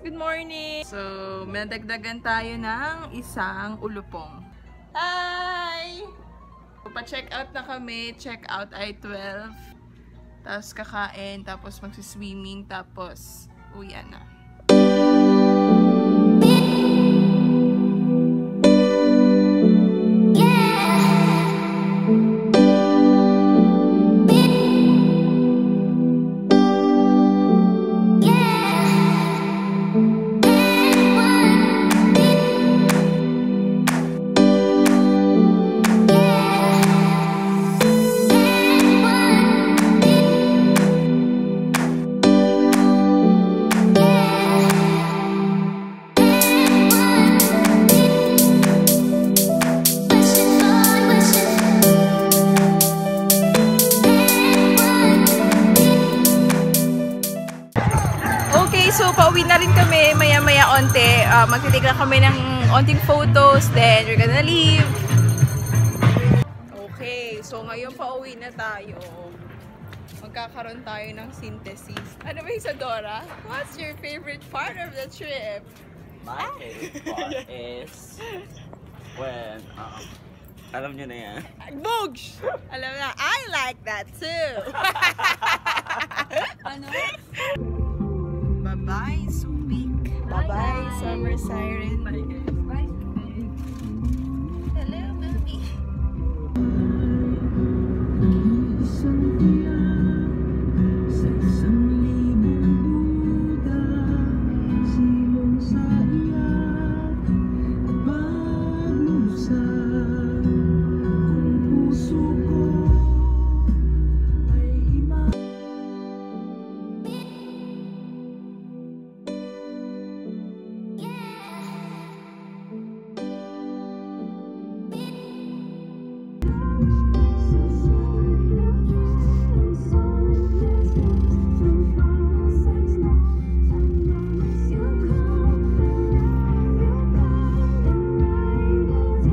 Good morning! So, madagdagan tayo ng isang ulupong. Hi! Pa-check out na kami. Check out ay 12. Tapos kakain, tapos magsiswimming, tapos uwian na. So, pauwi na rin kami maya-maya onte. Magtitig lang kami ng onting photos, then we're gonna leave. Okay, so ngayon pauwi na tayo. Magkakaroon tayo ng synthesis. Ano ba yung Isadora? What's your favorite part of the trip? My favorite part is when, alam nyo na yan. Bugs! Alam na, I like that too! Ano? Bye-bye, Subic. Bye-bye, Summer Siren.